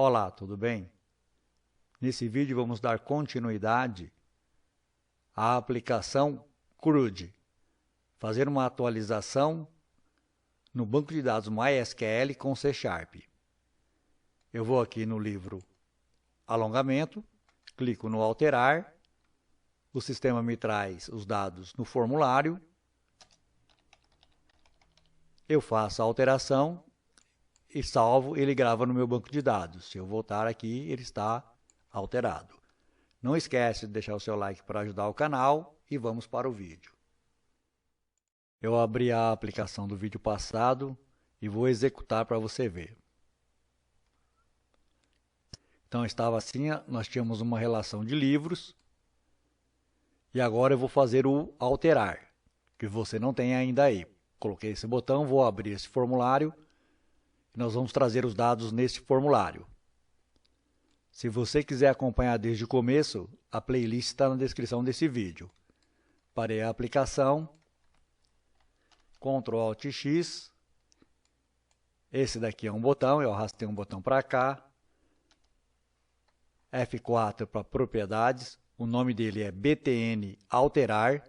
Olá, tudo bem? Nesse vídeo vamos dar continuidade à aplicação CRUD, fazer uma atualização no banco de dados MySQL com C#. Eu vou aqui no livro Alongamento, clico no Alterar, o sistema me traz os dados no formulário, eu faço a alteração e salvo, ele grava no meu banco de dados. Se eu voltar aqui, ele está alterado. Não esquece de deixar o seu like para ajudar o canal e vamos para o vídeo. Eu abri a aplicação do vídeo passado e vou executar para você ver. Então estava assim, nós tínhamos uma relação de livros e agora eu vou fazer o alterar, que você não tem ainda aí. Coloquei esse botão, vou abrir esse formulário. Nós vamos trazer os dados nesse formulário. Se você quiser acompanhar desde o começo, a playlist está na descrição desse vídeo. Parei a aplicação, Ctrl Alt X, esse daqui é um botão, eu arrastei um botão para cá, F4 para propriedades, o nome dele é btn alterar,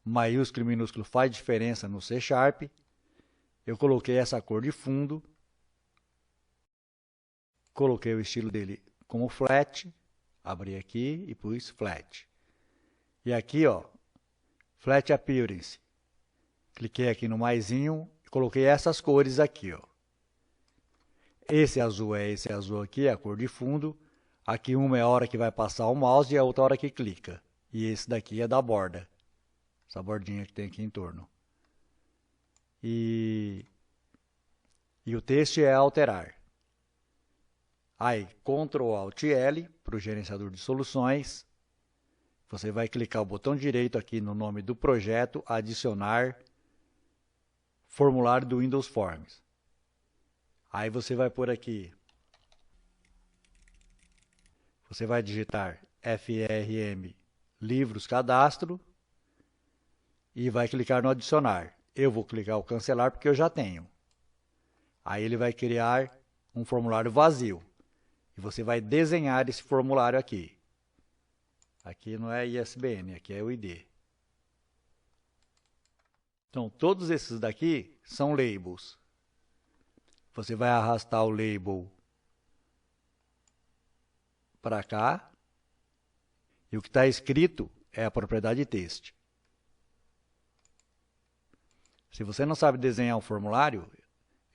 maiúsculo e minúsculo faz diferença no C#, eu coloquei essa cor de fundo, coloquei o estilo dele como flat, abri aqui e pus flat. E aqui, ó, flat appearance. Cliquei aqui no maisinho e coloquei essas cores aqui, ó. Esse azul é esse azul aqui, é a cor de fundo. Aqui uma é a hora que vai passar o mouse e a outra hora que clica. E esse daqui é da borda. Essa bordinha que tem aqui em torno. E o texto é alterar. Aí, Ctrl Alt L para o gerenciador de soluções. Você vai clicar o botão direito aqui no nome do projeto, adicionar formulário do Windows Forms. Aí você vai pôr aqui, você vai digitar FRM livros cadastro e vai clicar no adicionar. Eu vou clicar o cancelar porque eu já tenho. Aí ele vai criar um formulário vazio. E você vai desenhar esse formulário aqui. Aqui não é ISBN, aqui é o ID. Então, todos esses daqui são labels. Você vai arrastar o label para cá. E o que está escrito é a propriedade text. Se você não sabe desenhar um formulário,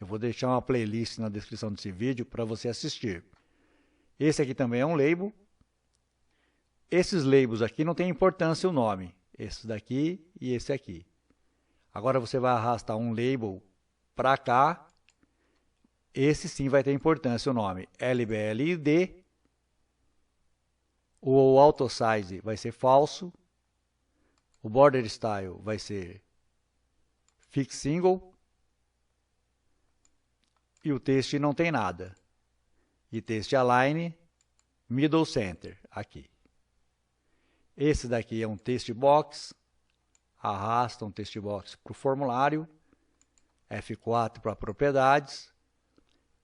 eu vou deixar uma playlist na descrição desse vídeo para você assistir. Esse aqui também é um label. Esses labels aqui não tem importância o nome. Esse daqui e esse aqui. Agora você vai arrastar um label para cá. Esse sim vai ter importância o nome. LBLID. O auto size vai ser falso. O border style vai ser fix single. E o text não tem nada. E text align, middle center, aqui. Esse daqui é um text box, arrasta um text box para o formulário, F4 para propriedades,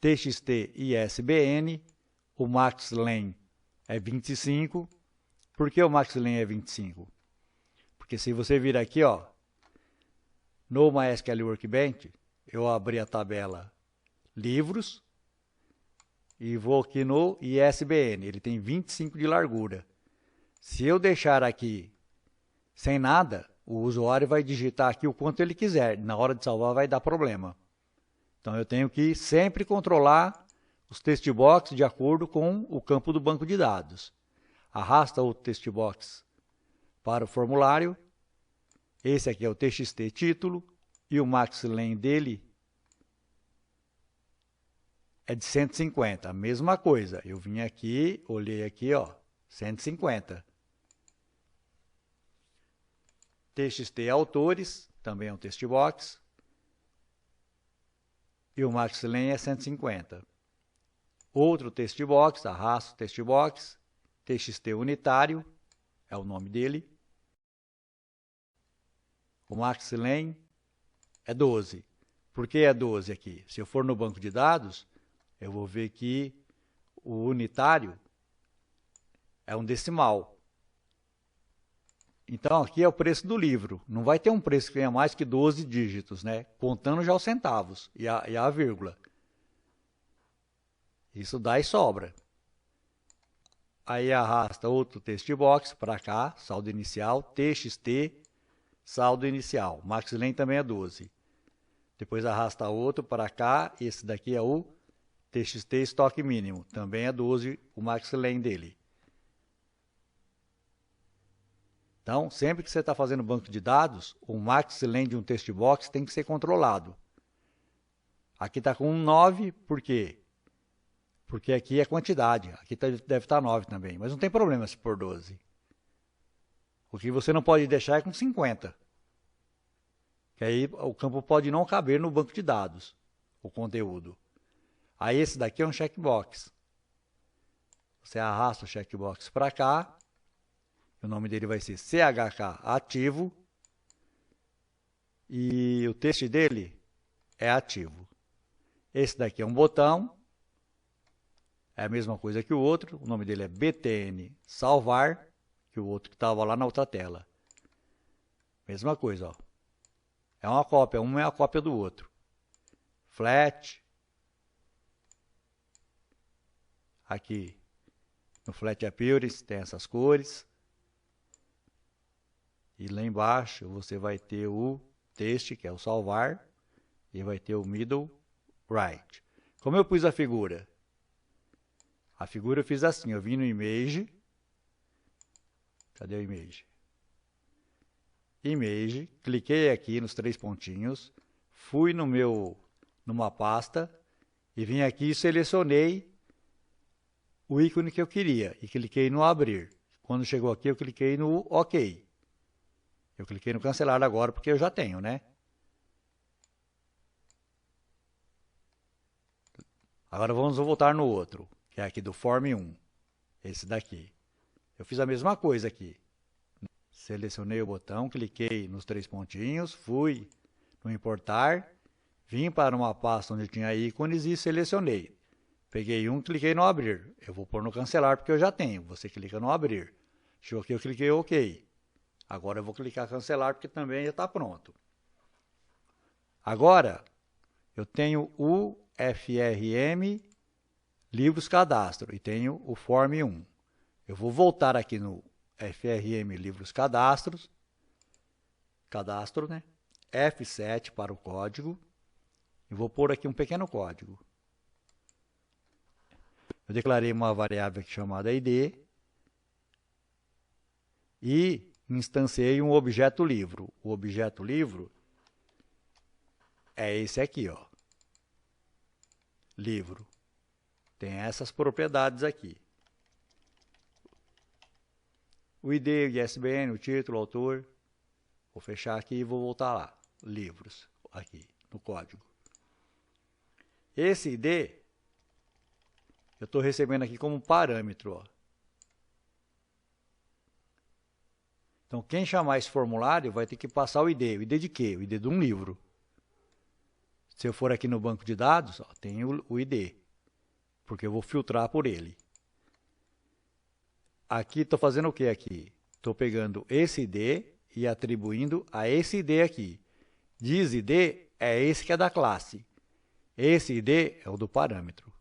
txt ISBN, o maxlen é 25. Por que o maxlen é 25? Porque se você vir aqui, ó, no MySQL Workbench, eu abri a tabela livros, e vou aqui no ISBN, ele tem 25 de largura. Se eu deixar aqui sem nada, o usuário vai digitar aqui o quanto ele quiser. Na hora de salvar vai dar problema. Então eu tenho que sempre controlar os text box de acordo com o campo do banco de dados. Arrasta o text box para o formulário. Esse aqui é o txt título e o maxlen dele é de 150, a mesma coisa. Eu vim aqui, olhei aqui, ó, 150. TXT autores, também é um text box. E o maxlen é 150. Outro text box, arrasto o text box. TXT unitário, é o nome dele. O maxlen é 12. Por que é 12 aqui? Se eu for no banco de dados, eu vou ver que o unitário é um decimal. Então, aqui é o preço do livro. Não vai ter um preço que tenha mais que 12 dígitos, né? Contando já os centavos e a vírgula. Isso dá e sobra. Aí arrasta outro text box para cá, saldo inicial, TXT, saldo inicial. MaxLane também é 12. Depois arrasta outro para cá, esse daqui é o TXT estoque mínimo, também é 12 o MaxLane dele. Então, sempre que você está fazendo banco de dados, o MaxLane de um text box tem que ser controlado. Aqui está com 9, por quê? Porque aqui é quantidade, aqui deve estar 9 também, mas não tem problema se for 12. O que você não pode deixar é com 50. Que aí o campo pode não caber no banco de dados, o conteúdo. Aí esse daqui é um checkbox. Você arrasta o checkbox para cá, o nome dele vai ser CHK ativo, e o texto dele é ativo. Esse daqui é um botão, é a mesma coisa que o outro, o nome dele é BTN salvar, que o outro que estava lá na outra tela. Mesma coisa, ó. É uma cópia, um é a cópia do outro. Flat. Aqui no Flat Appearance tem essas cores. E lá embaixo você vai ter o text, que é o salvar, e vai ter o middle right. Como eu pus a figura? A figura eu fiz assim, eu vim no Image. Cadê o Image? Image, cliquei aqui nos 3 pontinhos, fui numa pasta e vim aqui e selecionei o ícone que eu queria e cliquei no abrir. Quando chegou aqui eu cliquei no OK. Eu cliquei no cancelar agora porque eu já tenho, né? Agora vamos voltar no outro, que é aqui do Form 1, esse daqui. Eu fiz a mesma coisa aqui. Selecionei o botão, cliquei nos 3 pontinhos, fui no importar, vim para uma pasta onde tinha ícones e selecionei. Peguei um, cliquei no abrir. Eu vou pôr no cancelar porque eu já tenho. Você clica no abrir. Chegou aqui, eu cliquei OK. Agora eu vou clicar cancelar porque também já está pronto. Agora, eu tenho o FRM Livros Cadastro e tenho o Form 1. Eu vou voltar aqui no FRM Livros Cadastro, né? F7 para o código. E vou pôr aqui um pequeno código. Eu declarei uma variável aqui chamada ID e instanciei um objeto livro. O objeto livro é esse aqui, ó. Livro. Tem essas propriedades aqui. O ID, o ISBN, o título, o autor. Vou fechar aqui e vou voltar lá. Livros, aqui no código. Esse ID eu estou recebendo aqui como parâmetro, ó. Então, quem chamar esse formulário vai ter que passar o ID. O ID de quê? O ID de um livro. Se eu for aqui no banco de dados, ó, tem o ID, porque eu vou filtrar por ele. Aqui, estou fazendo o que aqui? Estou pegando esse ID e atribuindo a esse ID aqui. Diz ID é esse que é da classe. Esse ID é o do parâmetro.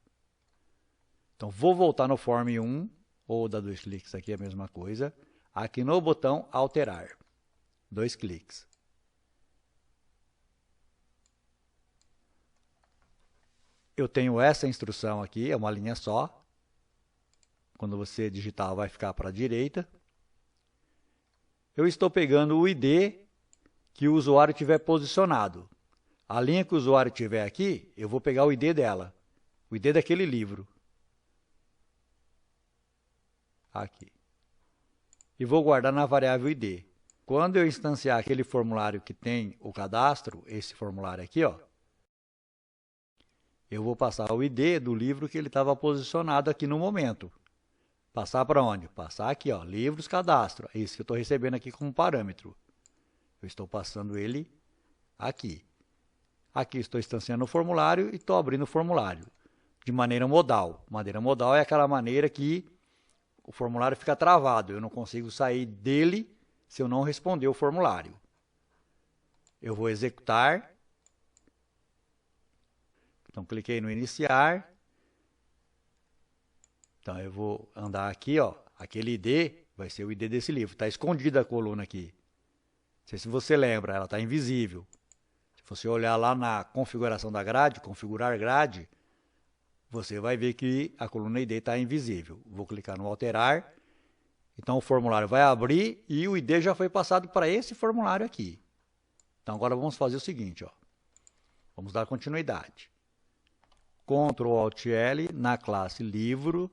Então, vou voltar no Form 1, ou dar 2 cliques aqui, é a mesma coisa. Aqui no botão alterar. 2 cliques. Eu tenho essa instrução aqui, é uma linha só. Quando você digitar, vai ficar para a direita. Eu estou pegando o ID que o usuário tiver posicionado. A linha que o usuário tiver aqui, eu vou pegar o ID dela. O ID daquele livro. Aqui. E vou guardar na variável ID. Quando eu instanciar aquele formulário que tem o cadastro, esse formulário aqui, ó, eu vou passar o ID do livro que ele estava posicionado aqui no momento. Passar para onde? Passar aqui, ó, livros cadastro. É isso que eu estou recebendo aqui como parâmetro. Eu estou passando ele aqui. Aqui estou instanciando o formulário e estou abrindo o formulário. de maneira modal. Maneira modal é aquela maneira que o formulário fica travado. Eu não consigo sair dele se eu não responder o formulário. Eu vou executar. Então, cliquei no iniciar. Então, eu vou andar aqui, ó. Aquele ID vai ser o ID desse livro. Está escondida a coluna aqui. Não sei se você lembra, ela está invisível. Se você olhar lá na configuração da grade, configurar grade, você vai ver que a coluna ID está invisível. Vou clicar no alterar. Então, o formulário vai abrir e o ID já foi passado para esse formulário aqui. Então, agora vamos fazer o seguinte, ó. Vamos dar continuidade. Ctrl Alt L na classe livro.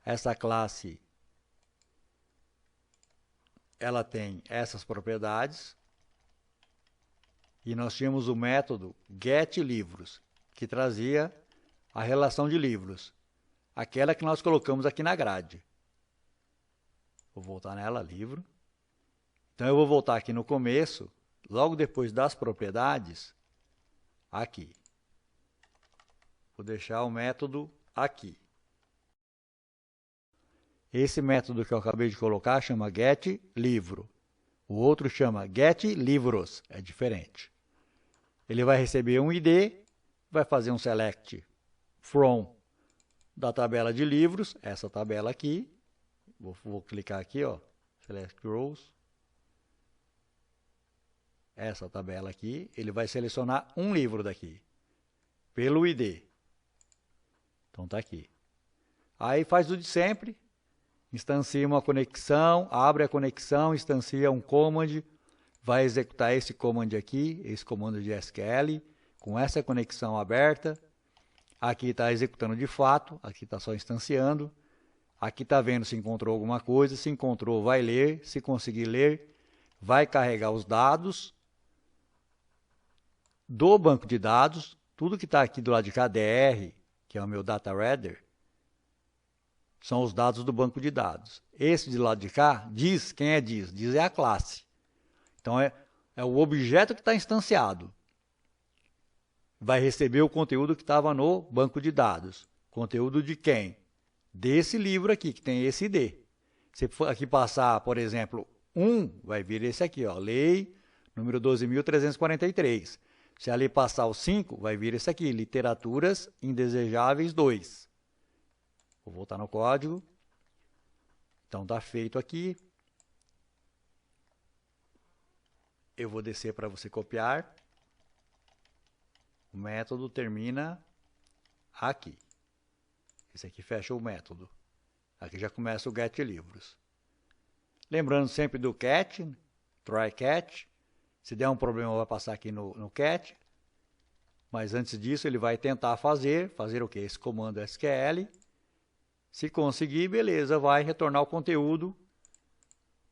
Essa classe, ela tem essas propriedades. E nós tínhamos o método getLivros, que trazia a relação de livros. Aquela que nós colocamos aqui na grade. Vou voltar nela, livro. Então, eu vou voltar aqui no começo, logo depois das propriedades, aqui. Vou deixar o método aqui. Esse método que eu acabei de colocar chama getLivro. O outro chama getLivros, é diferente. Ele vai receber um ID, vai fazer um select from da tabela de livros, essa tabela aqui. Vou clicar aqui, ó, select rows. Essa tabela aqui, ele vai selecionar um livro daqui, pelo ID. Então, tá aqui. Aí faz o de sempre, instancia uma conexão, abre a conexão, instancia um command, vai executar esse command aqui, esse comando de SQL, com essa conexão aberta. Aqui está executando de fato, aqui está só instanciando. Aqui está vendo se encontrou alguma coisa, se encontrou vai ler, se conseguir ler, vai carregar os dados do banco de dados, tudo que está aqui do lado de cá, DR, que é o meu data reader, são os dados do banco de dados. Esse de lado de cá, diz, quem é diz? Diz é a classe. Então, é o objeto que está instanciado. Vai receber o conteúdo que estava no banco de dados. Conteúdo de quem? Desse livro aqui, que tem esse ID. Se for aqui passar, por exemplo, 1, vai vir esse aqui, ó, lei número 12.343. Se ali passar o 5, vai vir esse aqui, literaturas indesejáveis 2. Vou voltar no código. Então, está feito aqui. Eu vou descer para você copiar. O método termina aqui. Esse aqui fecha o método. Aqui já começa o getLivros. Lembrando sempre do cat, try catch. Se der um problema, vai passar aqui no cat. Mas antes disso, ele vai tentar fazer o quê? Esse comando SQL. Se conseguir, beleza, vai retornar o conteúdo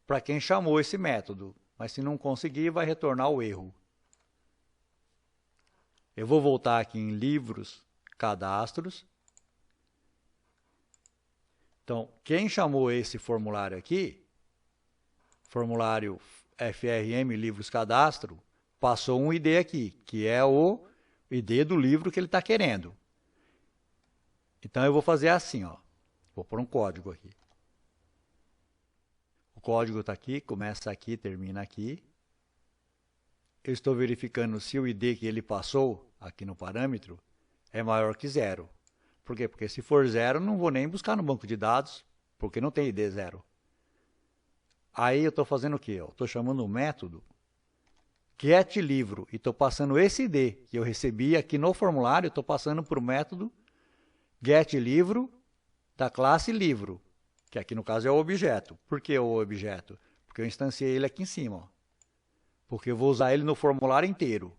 para quem chamou esse método. Mas se não conseguir, vai retornar o erro. Eu vou voltar aqui em livros, cadastros. Então, quem chamou esse formulário aqui, formulário FRM Livros Cadastro, passou um ID aqui, que é o ID do livro que ele está querendo. Então, eu vou fazer assim, ó. Vou pôr um código aqui. O código está aqui, começa aqui, termina aqui. Eu estou verificando se o ID que ele passou aqui no parâmetro é maior que 0. Por quê? Porque se for 0, não vou nem buscar no banco de dados, porque não tem ID 0. Aí eu estou fazendo o quê? Estou chamando um método getLivro e estou passando esse ID que eu recebi aqui no formulário, estou passando para o método getLivro da classe livro, que aqui no caso é o objeto. Por que o objeto? Porque eu instanciei ele aqui em cima, ó. Porque eu vou usar ele no formulário inteiro.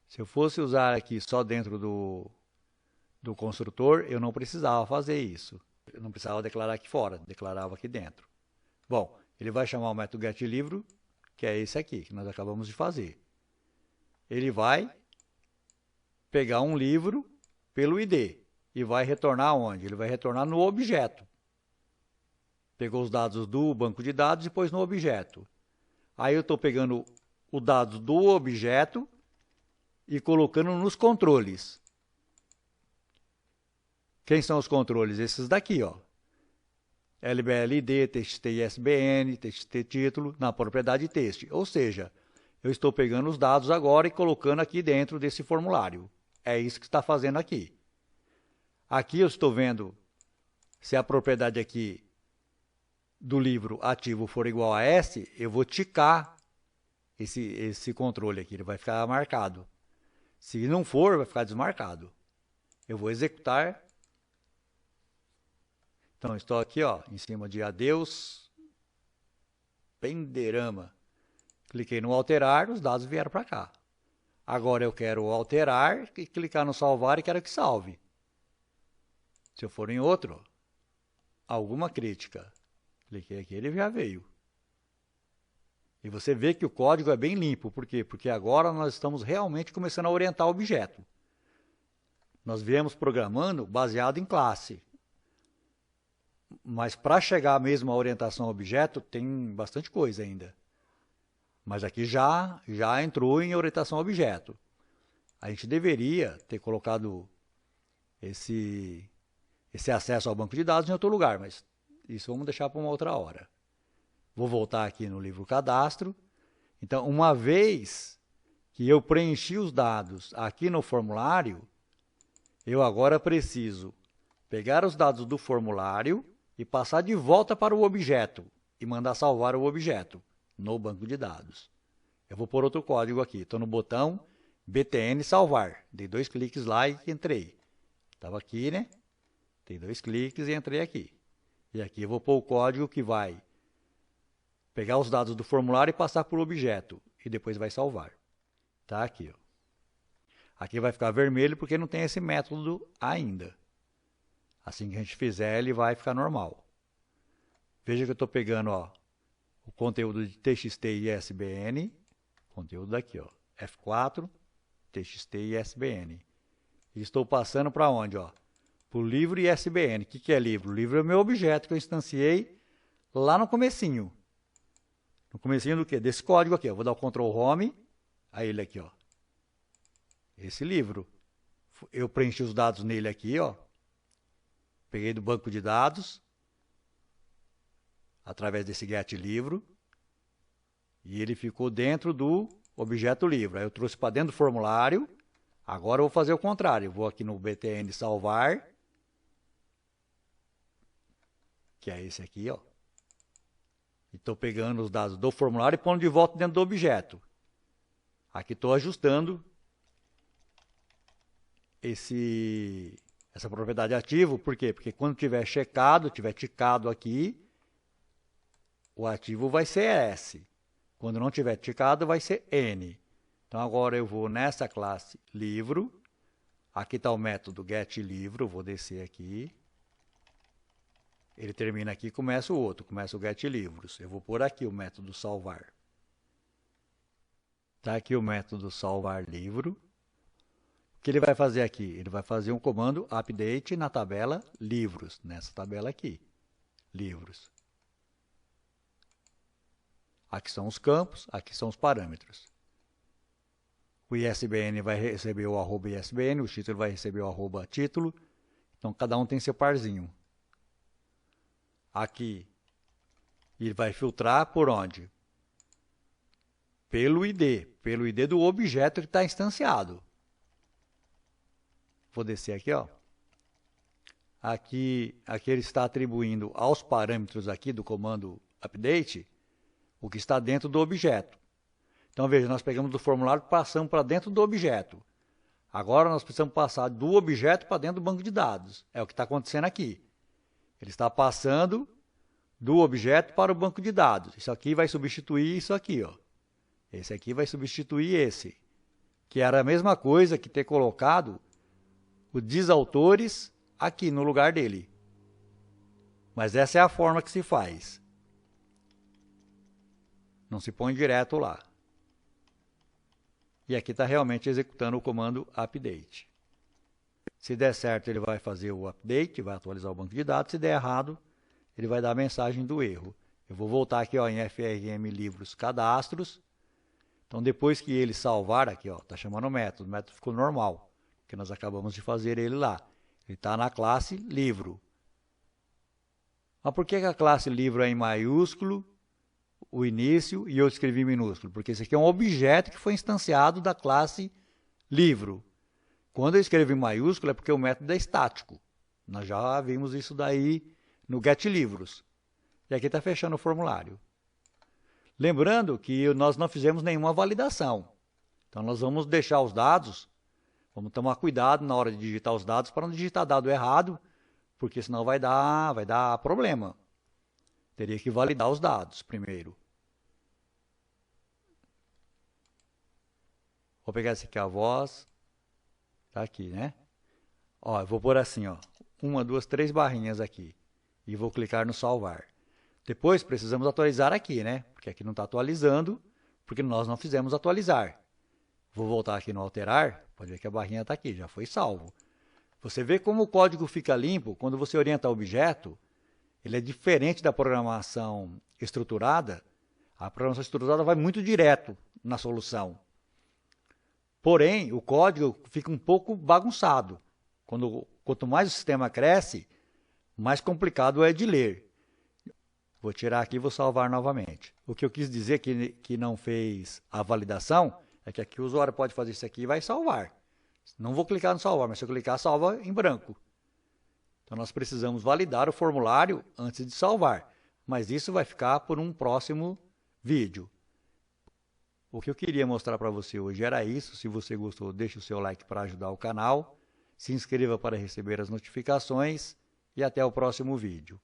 Se eu fosse usar aqui só dentro do construtor, eu não precisava fazer isso. Eu não precisava declarar aqui fora, declarava aqui dentro. Bom, ele vai chamar o método getLivro, que é esse aqui, que nós acabamos de fazer. Ele vai pegar um livro pelo ID e vai retornar onde? Ele vai retornar no objeto. Pegou os dados do banco de dados e pôs no objeto. Aí eu estou pegando os dados do objeto e colocando nos controles. Quem são os controles? Esses daqui, ó. LBLD, TXT ISBN, TXT título, na propriedade text. Ou seja, eu estou pegando os dados agora e colocando aqui dentro desse formulário. É isso que está fazendo aqui. Aqui eu estou vendo se a propriedade aqui do livro ativo for igual a S, eu vou ticar esse controle aqui, ele vai ficar marcado. Se não for, vai ficar desmarcado. Eu vou executar. Então, estou aqui, ó, em cima de adeus, Penderama. Cliquei no alterar, os dados vieram para cá. Agora eu quero alterar e clicar no salvar e quero que salve. Se eu for em outro, alguma crítica. Cliquei aqui, ele já veio. E você vê que o código é bem limpo. Por quê? Porque agora nós estamos realmente começando a orientar o objeto. Nós viemos programando baseado em classe. Mas para chegar mesmo à orientação ao objeto, tem bastante coisa ainda. Mas aqui já entrou em orientação ao objeto. A gente deveria ter colocado esse acesso ao banco de dados em outro lugar, mas isso vamos deixar para uma outra hora. Vou voltar aqui no livro cadastro. Então, uma vez que eu preenchi os dados aqui no formulário, eu agora preciso pegar os dados do formulário e passar de volta para o objeto e mandar salvar o objeto no banco de dados. Eu vou pôr outro código aqui. Estou no botão btn salvar. Dei 2 cliques lá e entrei. Estava aqui, né? Dei 2 cliques e entrei aqui. E aqui eu vou pôr o código que vai pegar os dados do formulário e passar por objeto. E depois vai salvar. Tá aqui, ó. Aqui vai ficar vermelho porque não tem esse método ainda. Assim que a gente fizer, ele vai ficar normal. Veja que eu estou pegando, ó, o conteúdo de TXT e ISBN. Conteúdo daqui, ó. F4, TXT e ISBN. E estou passando para onde, ó? Para o livro ISBN. O que é livro? O livro é o meu objeto que eu instanciei lá no comecinho. No comecinho do quê? Desse código aqui, ó. Vou dar o Ctrl Home. Aí ele aqui, ó. Esse livro. Eu preenchi os dados nele aqui, ó. Peguei do banco de dados. Através desse get livro. E ele ficou dentro do objeto livro. Aí eu trouxe para dentro do formulário. Agora eu vou fazer o contrário. Eu vou aqui no btn salvar. Que é esse aqui, ó. E estou pegando os dados do formulário e pondo de volta dentro do objeto. Aqui estou ajustando essa propriedade ativo. Por quê? Porque quando tiver checado, tiver ticado aqui, o ativo vai ser S. Quando não tiver ticado, vai ser N. Então, agora eu vou nessa classe livro. Aqui está o método getLivro. Vou descer aqui. Ele termina aqui e começa o outro. Começa o getLivros. Eu vou pôr aqui o método salvar. Está aqui o método salvar livro. O que ele vai fazer aqui? Ele vai fazer um comando update na tabela livros. Nessa tabela aqui. Livros. Aqui são os campos, aqui são os parâmetros. O ISBN vai receber o arroba ISBN, o título vai receber o arroba título. Então, cada um tem seu parzinho. Aqui, ele vai filtrar por onde? Pelo ID do objeto que está instanciado. Vou descer aqui, ó. Aqui ele está atribuindo aos parâmetros aqui do comando update o que está dentro do objeto. Então, veja, nós pegamos do formulário e passamos para dentro do objeto. Agora, nós precisamos passar do objeto para dentro do banco de dados. É o que está acontecendo aqui. Ele está passando do objeto para o banco de dados. Isso aqui vai substituir isso aqui, ó. Esse aqui vai substituir esse. Que era a mesma coisa que ter colocado o desautores aqui no lugar dele. Mas essa é a forma que se faz. Não se põe direto lá. E aqui está realmente executando o comando update. Se der certo, ele vai fazer o update, vai atualizar o banco de dados. Se der errado, ele vai dar a mensagem do erro. Eu vou voltar aqui, ó, em FRM livros cadastros. Então, depois que ele salvar aqui, ó, está chamando o método ficou normal, porque nós acabamos de fazer ele lá. Ele está na classe livro. Mas por que a classe livro é em maiúsculo, o início, e eu escrevi em minúsculo? Porque esse aqui é um objeto que foi instanciado da classe livro. Quando eu escrevo em maiúsculo é porque o método é estático. Nós já vimos isso daí no getLivros. E aqui está fechando o formulário. Lembrando que nós não fizemos nenhuma validação. Então nós vamos deixar os dados, vamos tomar cuidado na hora de digitar os dados para não digitar dado errado, porque senão vai dar problema. Teria que validar os dados primeiro. Vou pegar esse aqui, a voz. Tá aqui, né? Ó, eu vou pôr assim, ó, 1, 2, 3 barrinhas aqui. E vou clicar no salvar. Depois precisamos atualizar aqui, né? Porque aqui não está atualizando, porque nós não fizemos atualizar. Vou voltar aqui no alterar, pode ver que a barrinha está aqui, já foi salvo. Você vê como o código fica limpo quando você orienta o objeto. Ele é diferente da programação estruturada. A programação estruturada vai muito direto na solução. Porém, o código fica um pouco bagunçado. Quanto mais o sistema cresce, mais complicado é de ler. Vou tirar aqui e vou salvar novamente. O que eu quis dizer que não fez a validação é que aqui o usuário pode fazer isso aqui e vai salvar. Não vou clicar no salvar, mas se eu clicar, salva em branco. Então, nós precisamos validar o formulário antes de salvar. Mas isso vai ficar por um próximo vídeo. O que eu queria mostrar para você hoje era isso. Se você gostou, deixe o seu like para ajudar o canal. Se inscreva para receber as notificações. E até o próximo vídeo.